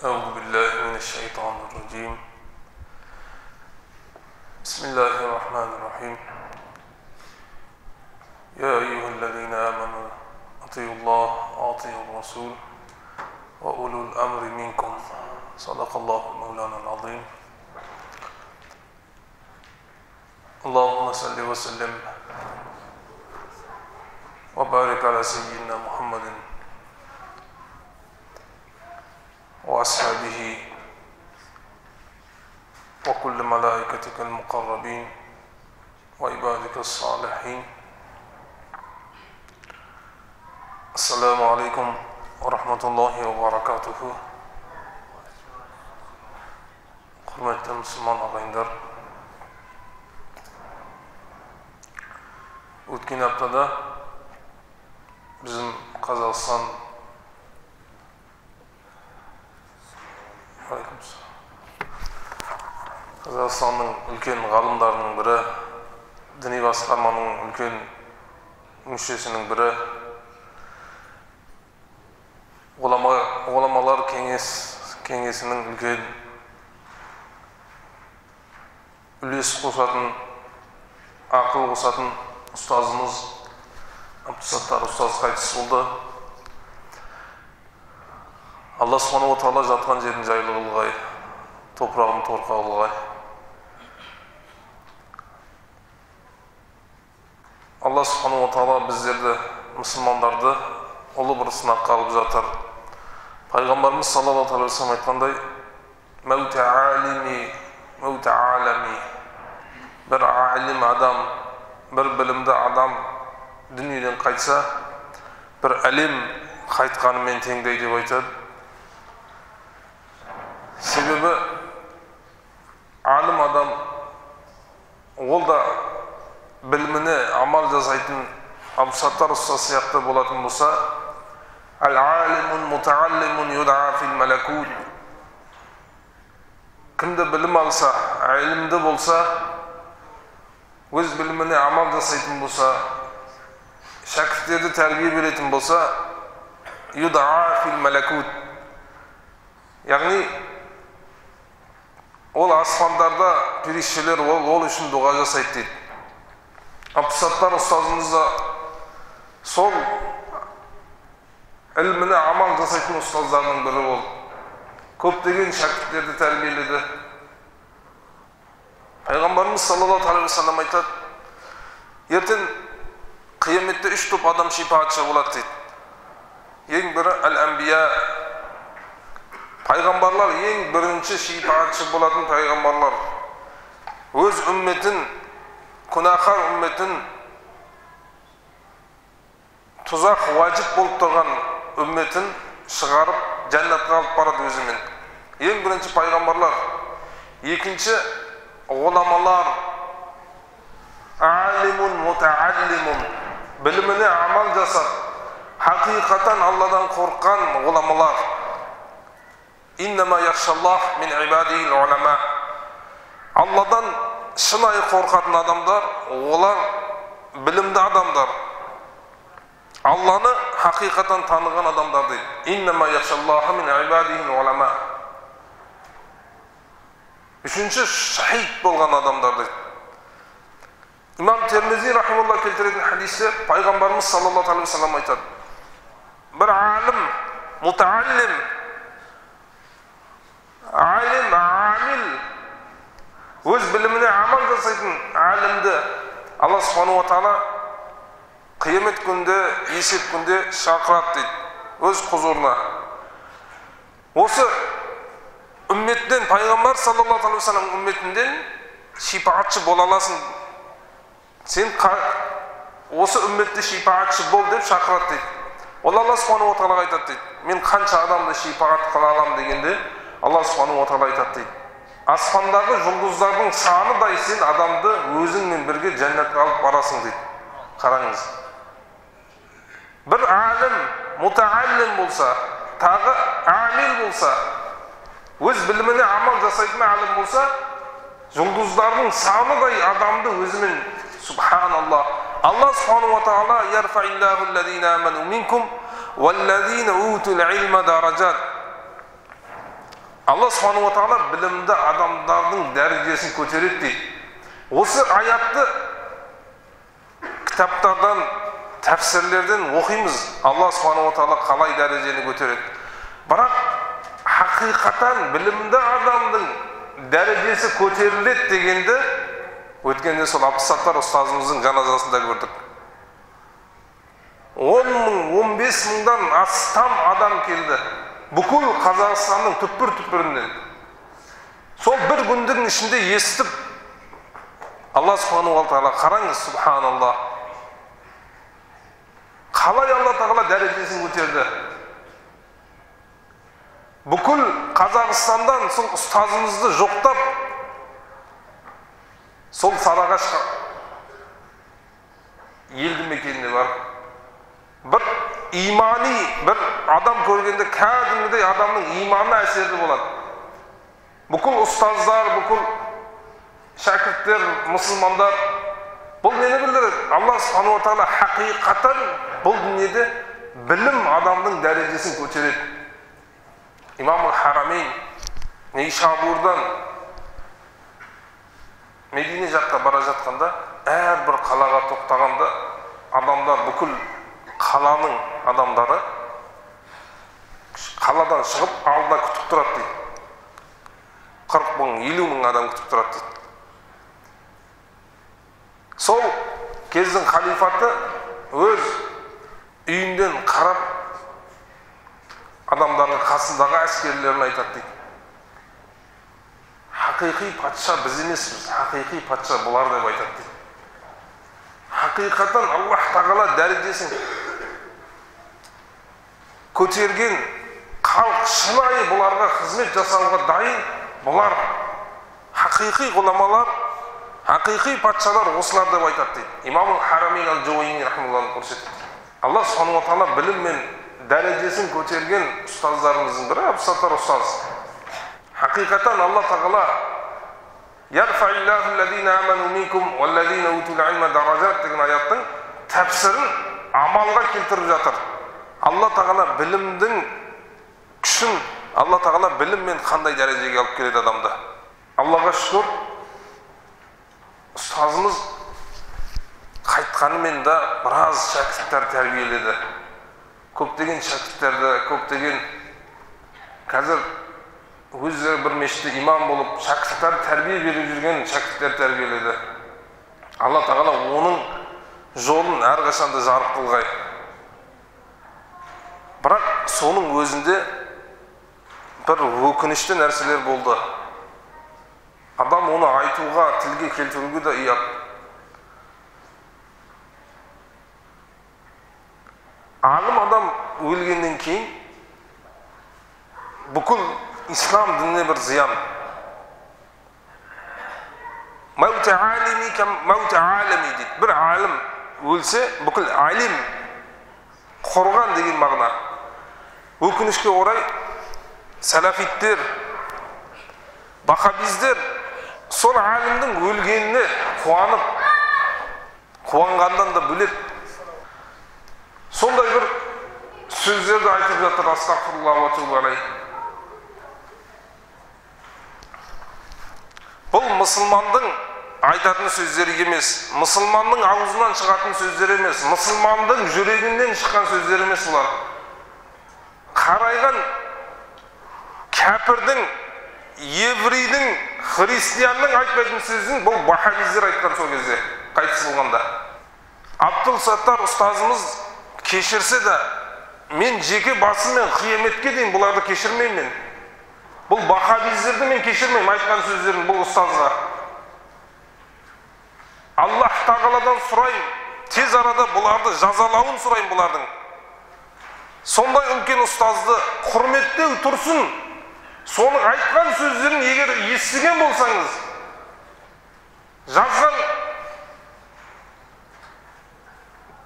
أعوذ بالله من الشيطان الرجيم. بسم الله الرحمن الرحيم. يا أيها الذين آمنوا أطيعوا الله وأطيعوا الرسول وأولو الأمر منكم. صدق الله مولانا العظيم. اللهم صل وسلم وبارك على سيدنا محمد وأصحابه وكل ملائكتك المقربين وعبادك الصالحين. السلام عليكم ورحمة الله وبركاته. Hürmetli Müslüman ağaylar, o'tgan haftada bizim Qozog'iston Qozog'istonning ulkan g'olimlarining biri, diniy boshqarmaning ulkan mushasining biri, ulamalar kengesining ulkan үлес қосатын, ақыл қосатын ұстазымыз Абдусаттар ұстаз қайтыс болды. Алла Субханаху ва Тағала жатқан жерін жайлы қылғай, топырағын торқа қылғай. Алла Субханаху ва Тағала біздерді, мұсылмандарды ұлы бір сынаққа алып жатыр. Пайғамбарымыз саллаллаху алейхи ва саллям айтқандай, мәуті алами, бір алим адам, бір білімді адам дүниеден қайтса, бір әлем қайтқанымен теңдей деп айтады. Себебі алим адам ол да біліміне амал жасайтын Абдусаттар ұстаз сияқты болатын болса, әл-алимун мутааллимун юдаа фил малакут, кімді білім алса, әлімді болса, өз біліміне амал жасайтын болса, шәкірттерді тәрбие беретін болса, юдаа фил малакут, яғни ол аспандарда періштелер ол үшін дұға жасайды дейді. Абдусаттар ұстазымыз да сол іліміне амал жасайтын ұстаздардың бірі болды. Көптеген шәкірттерді тәрбиеледі. Пайғамбарымыз саллаллаху алейхи ва саллям айтады, ертең қияметте 3 топ адам шипаатшы болады дейді. Ең бірі әл-әмбия, пайғамбарлар, ең бірінші шипаатшы болатын пайғамбарлар. Өз үмметін, күнәһар үмметін, тұзақ уәжіп болып тұрған үмметін шығарып жәннатқа алып барады өзімен. Ең бірінші пайғамбарлар. Екінші ғұламалар, алимун мутааллимун, біліміне амал жасап, хақиқатан Алладан қорыққан ғұламалар. Иннама яхшаллах мин ибадихил улама. Алладан шынайы қорқатын адамдар, олар білімді адамдар. Алланы хақиқатан таныған адамдар дейді. Иннама яхшаллаха мин ибадихил улама. Үшінші шахид болған адамдар дейді. Имам Термизи рахималла келтіретін хадисте пайғамбарымыз саллаллаху алейхи ва саллям айтады, бір алим, мутааллим, алим, амил, өз біліміне амал жасайтын алимді Алла Субханаху ва Тағала қиямет күнде, есеп күнде шақырады дейді, өз құзырына. Осы үмметтен, пайғамбар саллаллаху алейхи ва саллям үмметінден шипаатшы бола аласың. Сен осы үмметті шипаатшы бол деп шақырады дейді. Ол Алла Субханаху ва Тағала айтады дейді. Мен қанша адамды шипаат қыла алам дегенде, Алла Субханаху ва Тағала айтады дейді. Аспандағы жұлдыздардың саныдай сен адамды өзіңмен бірге жәннатқа алып барасың дейді. Қараңыз. Bir alim, mutaallim bolsa, tagı amil bolsa, öz bilimine amal жасайтын alim bolsa, жұлдыздардың саныдай адамды өзімен, subhanallah. Allah subhanahu wa ta'ala yarfa'illahu alladhina amanu minkum wallazina utul ilma darajat. Алла Субхану ва Тағала білімді адамдардың дәрежесін көтереді дейді. Осы аятты кітаптардан, тәфсірлерден оқимыз. Алла Субхану ва Тағала қалай дәрежені көтереді. Бірақ хақиқатан білімді адамның дәрежесі көтеріледі дегенді өткенде сол Абдусаттар ұстазымыздың жаназасында көрдік. 10 мың, 15 мыңдан астам адам келді. Бүкіл Қазақстанның түкпір-түкпірінен. Сол бір күндің ішінде естіп, Алла Субхану ва Тағала, қараңыз, Субханалла, қалай Алла Тағала дәрежесін көтерді. Бүкіл Қазақстандан сол ұстазымызды жоқтап, сол Сарыағаш елді мекеніне бар. Bir imani, bir adam көргенде кәдімгідей адамның иманына әсерлі болады. Бүкіл ұстаздар, бүкіл шәкірттер, мұсылмандар бұл нені білдіреді? Алла Субхану ва Тағала хақиқатан бұл дүниеде білім адамның дәрежесін көтереді. İmam-ül Haramейн Нейшабурдан Медине жаққа бара жатқанда, әрбір қалаға тоқтағанда адамдар, бүкіл қаланың адамдары қаладан шығып алдына күтіп тұрады дейді. 40 мың, 50 мың адам күтіп тұрады дейді. Сол кездің халифаты өз үйінден қарап адамдардың қасындағы әскерлерін айтады дейді. Хақиқи патша біз емеспіз, хақиқи патша бұлар деп айтады дейді. Хақиқатан Аллах Тағала дәрежесін көтерген халық шынайы бұларға қызмет жасауға дайын. Бұлар хақиқи ғұламалар, хақиқи патшалар осылар деп айтады дейді. İmam-ül Haramейн Ал-Джауайни рахмаллаху көрсетеді. Алла Субхану ва Тағала білім мен дәрежесін көтерген ұстаздарымыздың бірі Абдусаттар ұстаз. Хақиқатан Алла Тағала Ярфаиллаху аллазина аману минкум валлазина утул илма даражат деген аяттың тәпсірін амалға келтіріп жатыр. Алла Тағала білімдің күшін, Алла Тағала білім мен қандай дәрежеге алып келеді адамды. Аллаға шүкір, ұстазымыз қайтқанымен да біраз шәкірттер тәрбиеледі. Көптеген шәкірттерді, көптеген қазір өздері бір мешітте имам болып, шәкірттер тәрбие беріп жүрген шәкірттер тәрбиеледі. Алла Тағала оның жолын әрқашанда жарық қылғай. Бірақ соның өзінде бір өкінішті нәрселер болды. Адам оны айтуға, тілге келтіруге де ұят. Алым адам өлгеннен кейін бүкіл ислам дініне бір зиян. Мәуті алими кәм мәуті алими дейді. Бір алым өлсе, бүкіл алим қорған деген мағына. Өкінішке орай сәлафиттер, бахабиздер сол алимдің өлгеніне қуанып, қуанғандан да бөлек сондай бір сөздерді айтып жатыр. Астағфируллах ва атубу алейх. Бұл мұсылмандың айтатын сөздері емес, мұсылманның аузынан шығатын сөздері емес, мұсылмандың жүрегінен шыққан сөздері емес бұлар. Қарайған кәпірдің, еврейдің, христианның айтпайтын сөзін бұл вахабиздер айтқан сол кезде, қайтыс болғанда. Абдусаттар ұстазымыз кешірсе де, мен жеке басыммен қияметке дейін бұларды кешірмеймін. Бұл вахабиздерді мен кешірмеймін айтқан сөздерін бұл ұстазға. Аллах Тағаладан сұрайын, тез арада бұларды жазалауын сұрайын бұлардың. Сондай үлкен ұстазды құрметтеу тұрсын, соның айтқан сөздерін егер естіген болсаңыз, жазған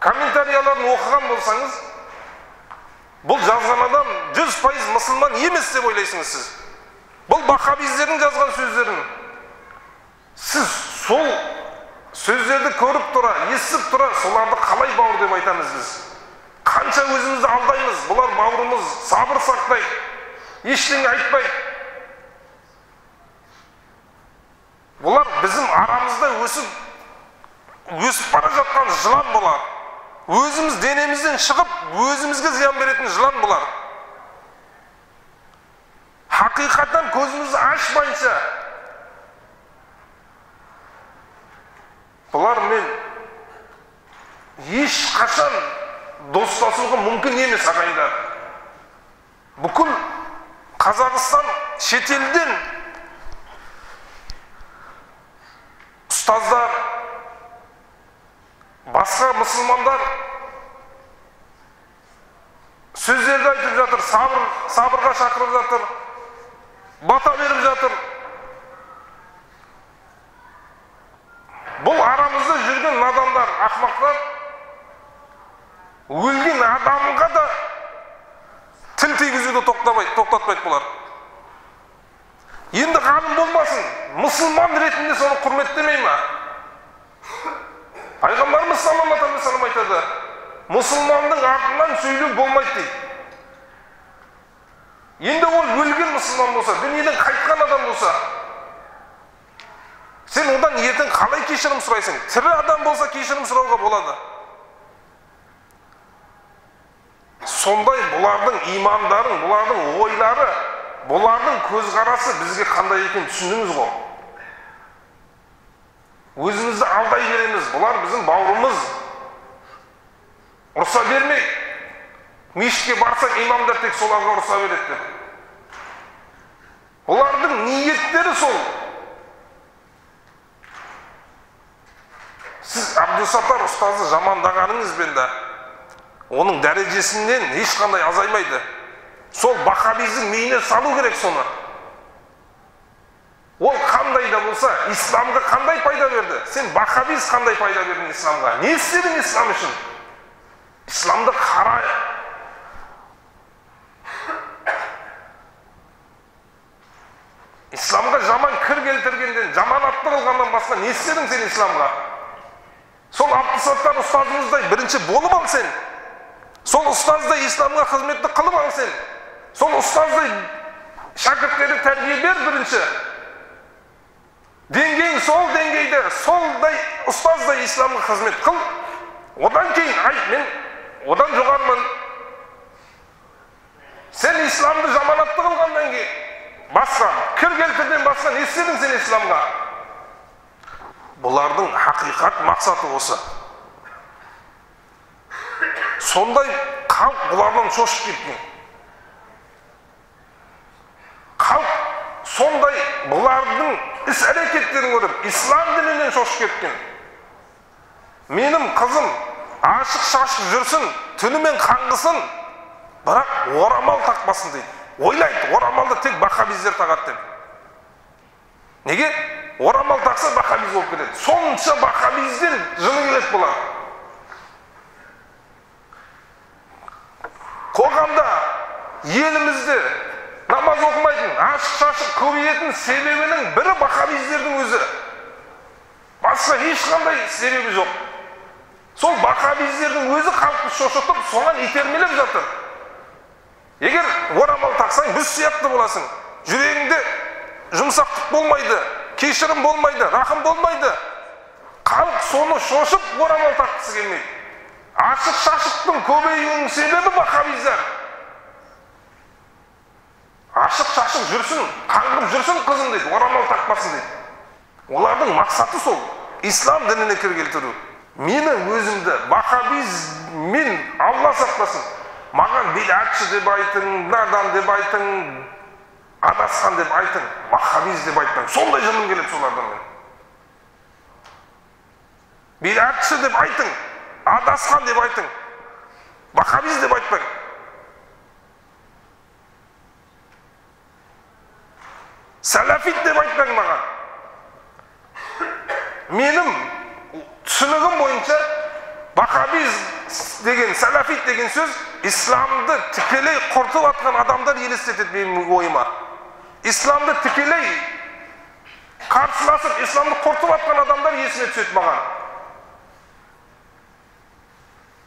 комментарияларын оқыған болсаңыз, бұл жазған адам 100% мұсылман емес деп ойлайсыңыз сіз. Бұл вахабиздердің жазған сөздерін. Сіз сол сөздерді көріп тұра, естіп тұра, соларды қалай бауыр деп айтамыз біз? Қанша өзімізді алдаймыз, бұлар бауырымыз, сабыр сақтайды, ештеңе айтпайды. арамызда өсіп бара жатқан жылан болар. Өзіміз денемізден шығып, өзімізге зиян беретін жылан болар. Хақиқаттан көзімізді ашпайынша бұлармен ешқашан достасуға мүмкін емес ағайындар. Бүкіл Қазақстан шетелден ұстаздар, басқа мұсылмандар сөздерді айтып жатыр, сабырға шақырып жатыр, бата беріп жатыр. Бұл арамызда жүрген надандар, ақмақтар өлген адамға да тіл тигізуді тоқтатпайды бұлар. Енді ғалым болмасын, мұсылман ретінде соны құрметтемей ма? Пайғамбарымыз саллаллаху алейхи ва саллям айтады, мұсылманның артынан сөйлеу болмайды дейді. Енді ол өлген мұсылман болса, дүниеден қайтқан адам болса, сен одан ертең қалай кешірім сұрайсың? Тірі адам болса кешірім сұрауға болады. Сондай бұлардың имандарын, бұлардың ойлары, бұлардың көзқарасы бізге қандай екен түсініңіз ғой. Өзімізді алдай береміз, бұлар біздің бауырымыз. Ұрса бермей, мешітке барсақ имамдар тек соларға ұрса береді. Бұлардың ниеттері сол. Сіз Абдусаттар ұстазы жамандағаныңызбен де оның дәрежесінен ешқандай азаймайды. Сол ваххабизмнің миына салу керек соны. Ол қандай да болса, исламға қандай пайда берді? Сен ваххабиз қандай пайда бердің исламға? Не істедің ислам үшін? Исламды қара. Исламға жаман кір келтіргенден, жаманатты қылғаннан басқа не істедің сен исламға? Сол Абдусаттар ұстазымыздай бірінші болып ал сен. Сол ұстаздай исламға қызметті қылып ал сен. Сол ұстаздай шәкірттерді тәрбие бер бірінші. Деңгейің сол деңгейде, солдай ұстаздай исламға қызмет қыл. Одан кейін айт, мен одан жоғармын. Сен исламды жаманатты қылғаннан кейін басқа, кір келтірден басқа не істедің сен исламға? Бұлардың хақиқат мақсаты осы. Сондай халық бұлардан шошып кеткен. Халық сондай бұлардың іс-әрекеттерін көріп, ислам дінінен шошып кеткен. Менің қызым ашық-шашық жүрсін, түнімен қаңғысын, бірақ орамал тақпасын дейді. Ойлайды, орамалды тек ваххабиздер тағады деп. Неге? Орамал тақса ваххабиз болып кетеді. Сонша ваххабизден жыны келеді бұлар. Қоғамда, елімізде намаз оқымайтын, ашық-шашық көбейетін себебінің бірі ваххабиздердің өзі. Басқа ешқандай себебі жоқ. Сол ваххабиздердің өзі халықты шошытып, соған итермелеп жатыр. Егер орамал тақсаң, біз сияқты боласың. Жүрегіңде жұмсақтық болмайды, кешірім болмайды, рахым болмайды. Халық соны шошып орамал таққысы келмейді. Ашық-шашықтың көбеюінің себебі ваххабиздер. Ашық-шашық жүрсін, қаңғып жүрсін қызым дейді, орамал тақпасын дейді. Олардың мақсаты сол, ислам дініне кір келтіру. Мені өзімді ваххабизмен Алла сақтасын. Маған бидатшы деп айтың, надан деп айтың, адасқан деп айтың, ваххабиз деп айтпаң. Сондай жыным келеді солардан мен. Бидатшы деп айтың, адасқан деп айтың, ваххабиз деп айтпаң. Салафит деп айтпаң маған. Менің түсінігім бойынша ваххабиз деген, салафит деген сөз исламды тікелей құртып атқан адамдар елестетеді менің ойыма. Исламды тікелей қарсыласып, исламды құртып атқан адамдар есіме түседі маған.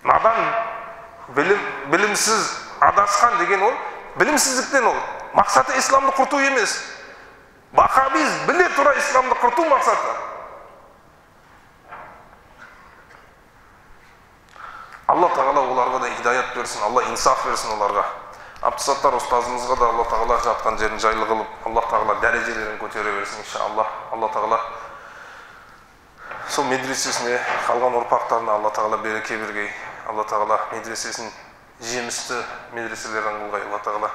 Надан, білімсіз, адасқан деген ол, білімсіздіктен ол. Мақсаты исламды құрту емес. Ваххабиз біле тұра исламды құрту мақсаты. Алла тағала оларға да hidoyat берсін, Алла инсаф берсін оларға. Абдусаттар ұстазымызға да Алла тағала жатқан жерін жайлы қылып, Алла тағала дәрежелерін көтере берсін иншаллах. Алла тағала сол медресесіне қалған ұрпақтарына Алла тағала береке бергей. Алла тағала медресесін жемісті медреселерден қылғай. Алла тағала